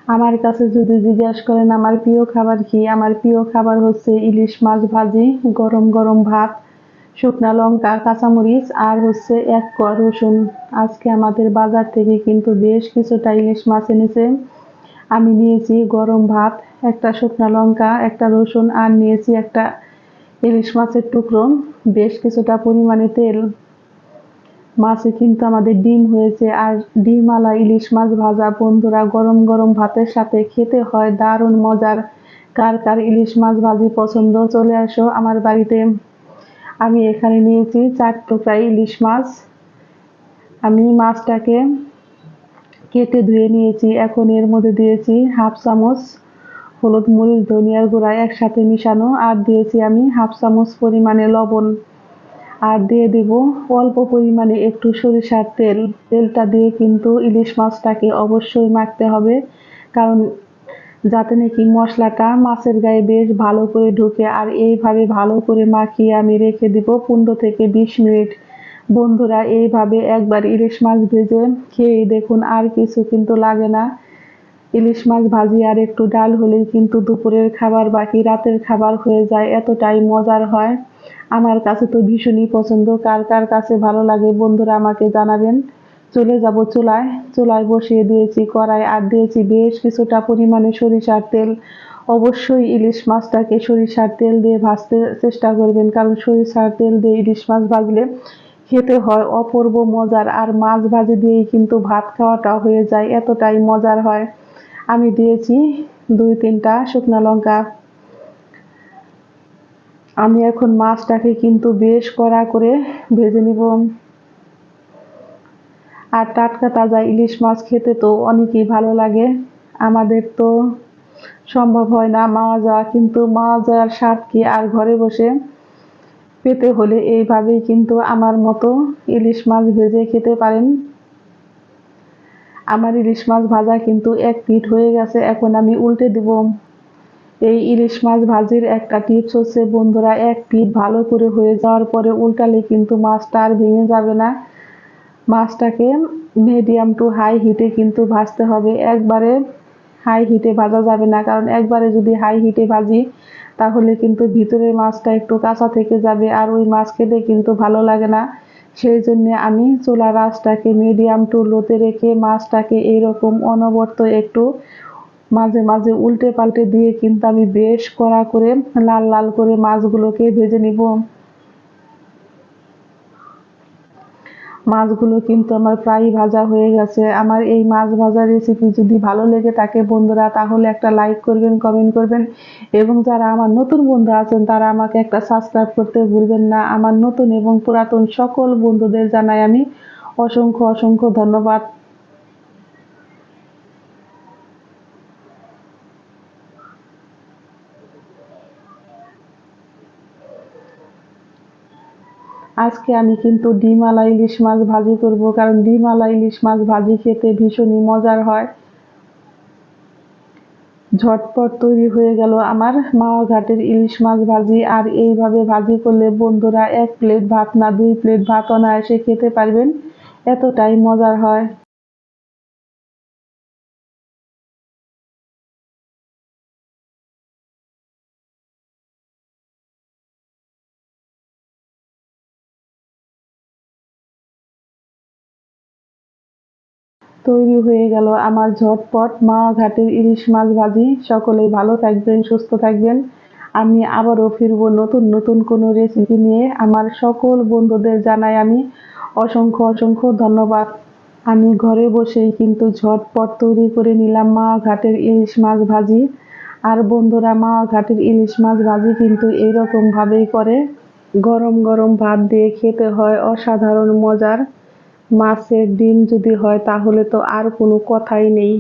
আমার কাছে যদি জিজ্ঞাসা করেন আমার প্রিয় খাবার কি, আমার প্রিয় খাবার হচ্ছে ইলিশ মাছ ভাজি, গরম গরম ভাত, শুকনা লঙ্কা, কাঁচামরিচ আর হচ্ছে এক কোয়া রসুন। আজকে আমাদের বাজার থেকে কিন্তু বেশ কিছুটা ইলিশ মাছ এনেছে। আমি নিয়েছি গরম ভাত, একটা শুকনা লঙ্কা, একটা রসুন আর নিয়েছি একটা ইলিশ মাছের টুকরো, বেশ কিছুটা পরিমাণে তেল। মাছে কিন্তু আমাদের ডিম হয়েছে আর ডিমওয়ালা ইলিশ মাছ ভাজা বন্ধুরা গরম গরম ভাতের সাথে খেতে হয় দারুণ মজার। কার কার ইলিশ মাছ ভাজি পছন্দ চলে আসো আমার বাড়িতে। আমি এখানে নিয়েছি 4 টুকরা ইলিশ মাছ। আমি মাছটাকে কেটে ধুয়ে নিয়েছি। এখন এর মধ্যে দিয়েছি হাফ চামচ হলুদ, মরিচ, ধনিয়ার গুঁড়া একসাথে মিশানো আর দিয়েছি আমি হাফ চামচ পরিমাণে লবণ আর দিয়ে দিব অল্প পরিমাণে একটু সরিষার তেল। তেলটা দিয়ে কিন্তু ইলিশ মাছটাকে অবশ্যই মাখতে হবে, কারণ যাতে নাকি মশলাটা মাছের গায়ে বেশ ভালো করে ঢুকে। আর এইভাবে ভালো করে মাখিয়ে আমি রেখে দিব 15 থেকে 20 মিনিট। বন্ধুরা এইভাবে একবার ইলিশ মাছ ভেজে খেয়ে দেখুন, আর কিছু কিন্তু লাগে না। ইলিশ মাছ ভাজি আর একটু ডাল হলেই কিন্তু দুপুরের খাবার বাকি রাতের খাবার হয়ে যায়, এতটাই মজার হয়। আমার কাছে তো ভীষণই পছন্দ। কার কার কাছে ভালো লাগে বন্ধুরা আমাকে জানাবেন। চলে যাব চুলায়। চুলায় বসিয়ে দিয়েছি কড়াই আর দিয়েছি বেশ কিছুটা পরিমাণে সরিষার তেল। অবশ্যই ইলিশ মাছটাকে সরিষার তেল দিয়ে ভাজতে চেষ্টা করবেন, কারণ সরিষার তেল দিয়ে ইলিশ মাছ ভাজলে খেতে হয় অপূর্ব মজার। আর মাছ ভাজি দিয়েই কিন্তু ভাত খাওয়াটা হয়ে যায়, এতটাই মজার হয়। আমি দিয়েছি 2-3টা শুকনা লঙ্কা। আমি এখন মাছটাকে কিন্তু বেশ কড়া করে ভেজে নিব। আর টাটকা তাজা ইলিশ মাছ খেতে তো অনেকই ভালো লাগে। আমাদের তো সম্ভব হয় না মাওয়া যাওয়া, কিন্তু মাওয়া যাওয়ার স্বাদ কি আর ঘরে বসে পেতে হলে এইভাবেই কিন্তু আমার মতো ইলিশ মাছ ভেজে খেতে পারেন। আমার ইলিশ মাছ ভাজা কিন্তু এক পিঠ হয়ে গেছে, এখন আমি উল্টে দিব। এই ইলিশ মাছ ভাজির একটা টিপস হচ্ছে বন্ধুরা, এক পিঠ ভালো করে হয়ে যাওয়ার পরে উল্টালে কিন্তু মাছটা আর ভেঙে যাবে না। মাছটাকে মিডিয়াম টু হাই হিটে কিন্তু ভাজতে হবে, একবারে হাই হিটে ভাজা যাবে না, কারণ একবারে যদি হাই হিটে ভাজি তাহলে কিন্তু ভিতরের মাছটা একটু কাঁচা থেকে যাবে আর ওই মাছ খেতে কিন্তু ভালো লাগে না। সেই জন্য আমি চুলার আঁচটাকে মিডিয়াম টু লোতে রেখে মাছটাকে এইরকম অনবরত একটু মাঝে মাঝে উল্টে পাল্টে দিয়ে কিন্তু আমি বেশ কড়া করে লাল লাল করে মাছগুলোকে ভেজে নিব। মাছগুলো কিন্তু আমার প্রায় ভাজা হয়ে গেছে। আমার এই মাছ ভাজা রেসিপি যদি ভালো লেগে থাকে বন্ধুরা, তাহলে একটা লাইক করবেন, কমেন্ট করবেন এবং যারা আমার নতুন বন্ধু আছেন তারা আমাকে একটা সাবস্ক্রাইব করতে ভুলবেন না। আমার নতুন এবং পুরাতন সকল বন্ধুদের জানাই আমি অসংখ্য অসংখ্য ধন্যবাদ। আজকে আমি কিন্তু ডিমওয়ালা ইলিশ মাছ ভাজি করব, কারণ ডিমওয়ালা ইলিশ মাছ ভাজি খেতে ভীষণই মজার হয়। ঝটপট তৈরি হয়ে গেল আমার মাওয়া ঘাটের ইলিশ মাছ ভাজি। আর এইভাবে ভাজি করলে বন্ধুরা 1 প্লেট ভাত না 2 প্লেট ভাত অনায়াসে খেতে পারবেন, এতটাই মজার হয়। তৈরি হয়ে গেল আমার ঝটপট মাওয়া ঘাটের ইলিশ মাছ ভাজি। সকলেই ভালো থাকবেন, সুস্থ থাকবেন। আমি আবারও ফিরবো নতুন নতুন কোনো রেসিপি নিয়ে। আমার সকল বন্ধুদের জানাই আমি অসংখ্য অসংখ্য ধন্যবাদ। আমি ঘরে বসেই কিন্তু ঝটপট তৈরি করে নিলাম মাওয়া ঘাটের ইলিশ মাছ ভাজি। আর বন্ধুরা মাওয়া ঘাটের ইলিশ মাছ ভাজি কিন্তু এইরকম ভাবেই করে, গরম গরম ভাত দিয়ে খেতে হয় অসাধারণ মজার। মাছের ডিম যদি হয় তাহলে তো আর কোনো কথাই নেই।